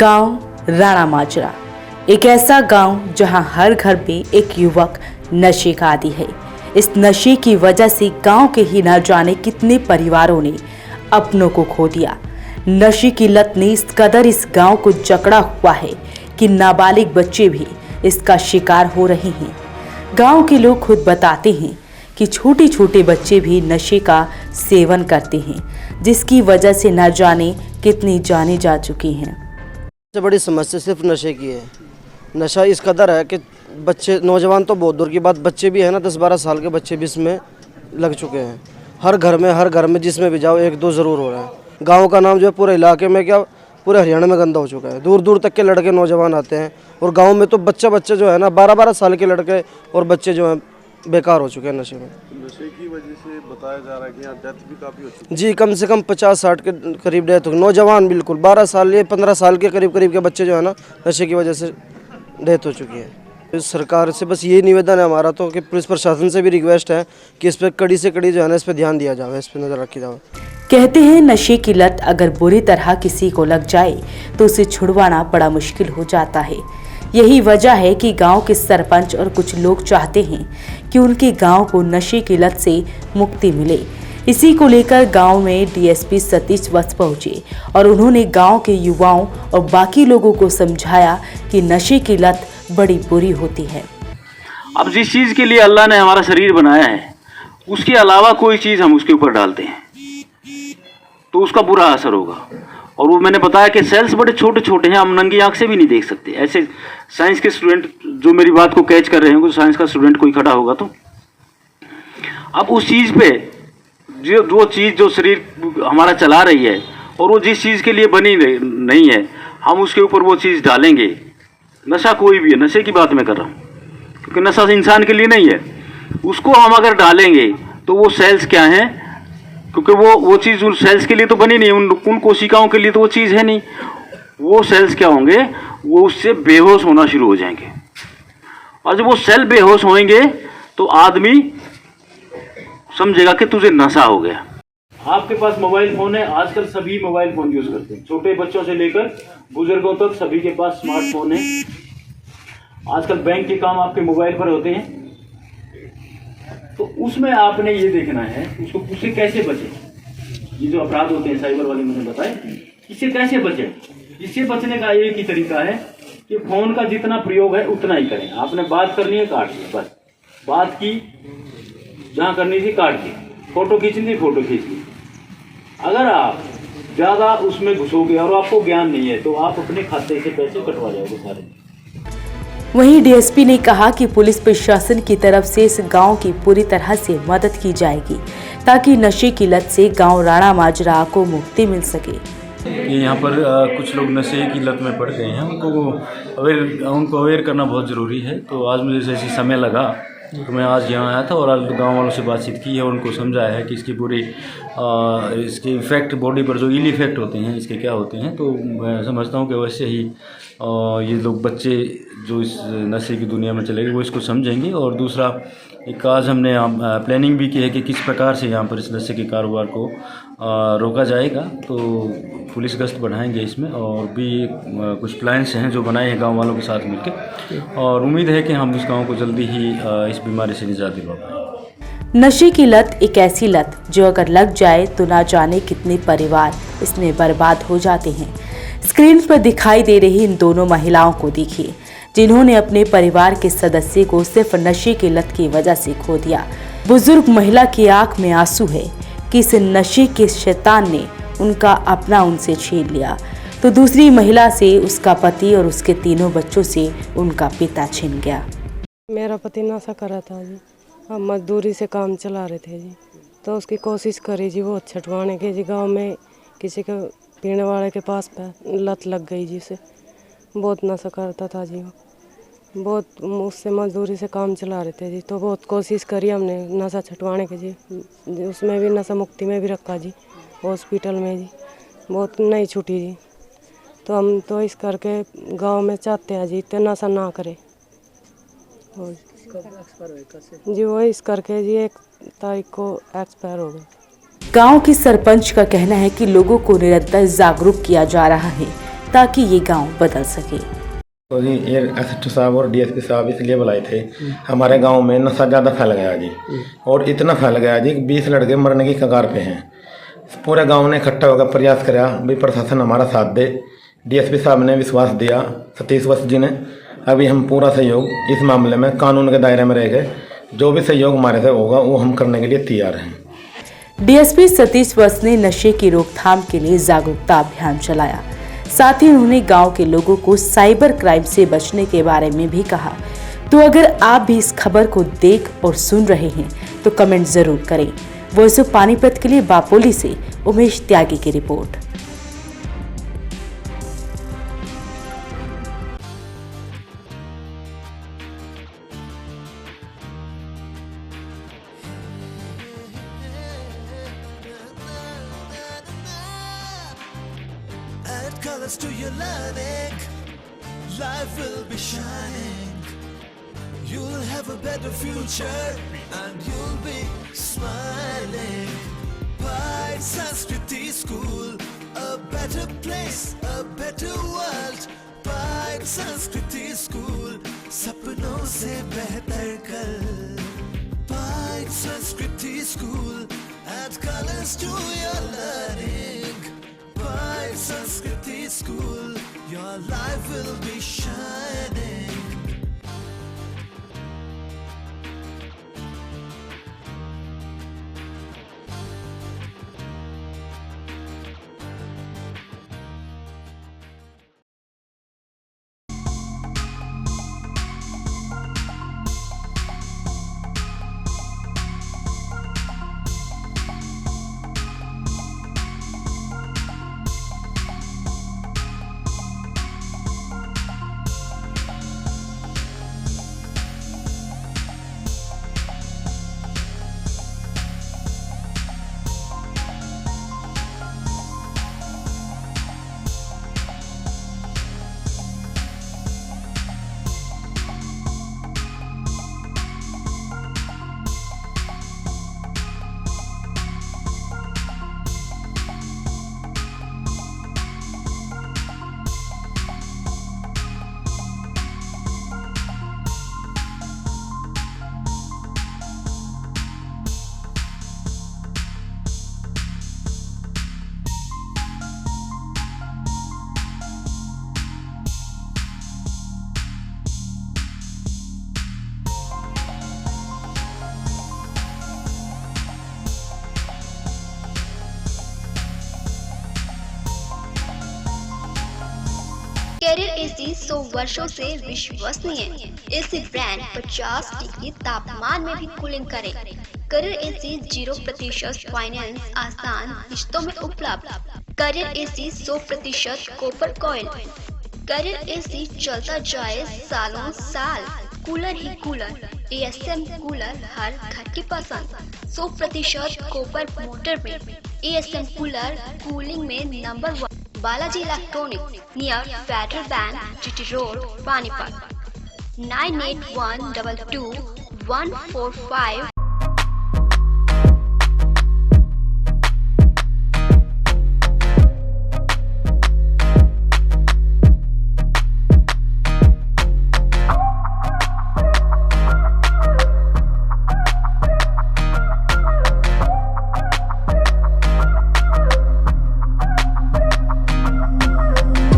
गांव राणा माजरा एक ऐसा गांव जहां हर घर में एक युवक नशे का आदी है। इस नशे की वजह से गांव के ही न जाने कितने परिवारों ने अपनों को खो दिया। नशे की लत ने इस कदर इस गांव को जकड़ा हुआ है कि नाबालिग बच्चे भी इसका शिकार हो रहे हैं। गांव के लोग खुद बताते हैं कि छोटे छोटे बच्चे भी नशे का सेवन करते हैं, जिसकी वजह से न जाने कितनी जानें जा चुकी हैं। सबसे बड़ी समस्या सिर्फ नशे की है। नशा इस कदर है कि बच्चे, नौजवान तो बहुत दूर की बात, बच्चे भी है ना 10-12 साल के बच्चे भी इसमें लग चुके हैं। हर घर में जिसमें भी जाओ एक दो ज़रूर हो रहा है। गांव का नाम जो है पूरे इलाके में क्या पूरे हरियाणा में गंदा हो चुका है। दूर दूर तक के लड़के नौजवान आते हैं और गांव में तो बच्चे जो है ना 12-12 साल के लड़के और बच्चे जो हैं बेकार हो चुके हैं नशे में। नशे की वजह से बताया जा रहा है कि यहाँ डेथ भी काफ़ी हो चुकी है। जी, कम से कम 50-60 के करीब डेथ हो। नौजवान बिल्कुल 12 साल या 15 साल के करीब के बच्चे जो है ना नशे की वजह से डेथ हो चुकी है। सरकार से बस ये निवेदन है हमारा तो कि पुलिस प्रशासन से भी रिक्वेस्ट है कि इस पर कड़ी से कड़ी जो है ना इस पर ध्यान दिया जाए, इस पर नज़र रखी जाए। कहते हैं नशे की लत अगर बुरी तरह किसी को लग जाए तो उसे छुड़वाना बड़ा मुश्किल हो जाता है। यही वजह है कि गांव के सरपंच और कुछ लोग चाहते हैं कि उनके गांव को नशे की लत से मुक्ति मिले। इसी को लेकर गांव में डीएसपी सतीश वत्स पहुंचे और उन्होंने गांव के युवाओं और बाकी लोगों को समझाया कि नशे की लत बड़ी बुरी होती है। अब जिस चीज़ के लिए अल्लाह ने हमारा शरीर बनाया है उसके अलावा कोई चीज़ हम उसके ऊपर डालते हैं तो उसका बुरा असर होगा। और वो मैंने बताया कि सेल्स बड़े छोटे छोटे हैं, हम नंगी आंख से भी नहीं देख सकते। ऐसे साइंस के स्टूडेंट जो मेरी बात को कैच कर रहे हैं, साइंस का स्टूडेंट कोई खड़ा होगा तो अब उस चीज़ पे जो चीज़ जो शरीर हमारा चला रही है और वो जिस चीज़ के लिए बनी नहीं है, हम उसके ऊपर वो चीज़ डालेंगे। नशा कोई भी है, नशे की बात मैं कर रहा हूँ क्योंकि नशा इंसान के लिए नहीं है। उसको हम अगर डालेंगे तो वो सेल्स क्या हैं, क्योंकि वो चीज़ उन सेल्स के लिए तो बनी नहीं, उन कोशिकाओं के लिए तो वो चीज़ है नहीं। वो सेल्स क्या होंगे, वो उससे बेहोश होना शुरू हो जाएंगे और जब वो सेल बेहोश होंगे तो आदमी समझेगा कि तुझे नशा हो गया। आपके पास मोबाइल फ़ोन है, आजकल सभी मोबाइल फ़ोन यूज़ करते हैं, छोटे बच्चों से लेकर बुजुर्गों तक सभी के पास स्मार्टफोन है। आजकल बैंक के काम आपके मोबाइल पर होते हैं, तो उसमें आपने ये देखना है उससे कैसे बचे। ये जो अपराध होते हैं साइबर वाले मैंने बताए, इससे कैसे बचे। इससे बचने का एक ही तरीका है कि फ़ोन का जितना प्रयोग है उतना ही करें। आपने बात करनी है, काट ली, बस बात की, जहाँ करनी थी काट दी, फोटो खींचनी थी फोटो खींच ली। अगर आप ज़्यादा उसमें घुसोगे और आपको ज्ञान नहीं है तो आप अपने खाते से पैसे कटवा जाओगे सारे। वहीं डीएसपी ने कहा कि पुलिस प्रशासन की तरफ से इस गांव की पूरी तरह से मदद की जाएगी ताकि नशे की लत से गांव राणा माजरा को मुक्ति मिल सके। यहाँ पर कुछ लोग नशे की लत में पड़ गए हैं, उनको अवेयर करना बहुत ज़रूरी है। तो आज मुझे जैसे समय लगा तो मैं आज यहाँ आया था और गांव वालों से बातचीत की है, उनको समझाया है कि इसकी पूरी इसके इफ़ेक्ट बॉडी पर जो इल इफ़ेक्ट होते हैं इसके क्या होते हैं। तो मैं समझता हूँ कि वैसे ही ये लोग बच्चे जो इस नशे की दुनिया में चले गए वो इसको समझेंगे। और दूसरा एक आज हमने प्लानिंग भी की है कि किस प्रकार से यहाँ पर इस नशे के कारोबार को रोका जाएगा। तो पुलिस गश्त बढ़ाएंगे इसमें और भी कुछ प्लान्स हैं जो बनाए हैं गांव वालों के साथ मिलकर, और उम्मीद है कि हम उस गांव को जल्दी ही इस बीमारी से निजात दिलवा पाएंगे। नशे की लत एक ऐसी लत जो अगर लग जाए तो ना जाने कितने परिवार इसमें बर्बाद हो जाते हैं। स्क्रीन पर दिखाई दे रही इन दोनों महिलाओं को देखिए जिन्होंने अपने परिवार के सदस्य को सिर्फ नशे की लत की वजह से खो दिया। बुजुर्ग महिला की आंख में आंसू है कि इस नशे के शैतान ने उनका अपना उनसे छीन लिया, तो दूसरी महिला से उसका पति और उसके तीनों बच्चों से उनका पिता छिन गया। मेरा पति नशा करा था जी, हम मजदूरी से काम चला रहे थे जी, तो उसकी कोशिश करी जी वो छुटवाने के जी। गांव में किसी के पीने वाले के पास लत लग गई जी, से बहुत नशा करता था जी, बहुत उससे मजदूरी से काम चला रहे थे जी। तो बहुत कोशिश करी हमने नशा छुटवाने के जी, उसमें भी नशा मुक्ति में भी रखा जी, हॉस्पिटल में जी, बहुत नहीं छूटी जी। तो हम तो इस करके गांव में चाहते हैं जी इतना नशा ना करे जी। वो इस करके जी 1 तारीख को एक्सपायर हो गए। गांव के सरपंच का कहना है कि लोगों को निरंतर जागरूक किया जा रहा है ताकि ये गांव बदल सके। तो जी ये एसएचओ साहब और डीएसपी साहब इसलिए बुलाए थे, हमारे गांव में नशा ज़्यादा फैल गया जी, और इतना फैल गया जी 20 लड़के मरने की कगार पे हैं। पूरे गांव ने इकट्ठा होकर प्रयास कराया भी प्रशासन हमारा साथ दे। डीएसपी साहब ने विश्वास दिया, सतीश वत्स जी ने। अभी हम पूरा सहयोग इस मामले में कानून के दायरे में रह गए, जो भी सहयोग हमारे से होगा वो हम करने के लिए तैयार हैं। डीएसपी सतीश वत्स ने नशे की रोकथाम के लिए जागरूकता अभियान चलाया। साथ ही उन्होंने गांव के लोगों को साइबर क्राइम से बचने के बारे में भी कहा। तो अगर आप भी इस खबर को देख और सुन रहे हैं तो कमेंट जरूर करें। वॉइस ऑफ पानीपत के लिए बापोली से उमेश त्यागी की report. Add colors to your learning, life will be shining. You'll have a better future and you'll be smiling. Pride Sanskriti School, a better place, a better world. Pride Sanskriti School, सपनों से बेहतर कल. Pride Sanskriti School, add colors to your learning. Pride Sanskriti School, your life will be shining. Carrier AC 100 वर्षों से विश्वसनीय। AC brand 50 degree तापमान में भी कूलिंग करे। कैरियर एसी 0% फाइनेंस आसान किश्तों में उपलब्ध। Carrier AC 100% copper coil. Carrier AC चलता जाए सालों साल। कूलर ही कूलर, एएसएम कूलर हर घर की पसंद। 100% कॉपर मोटर में एएसएम कूलर कूलिंग में number 1। Balaji electronic near Federal bank GT road Panipat 98122145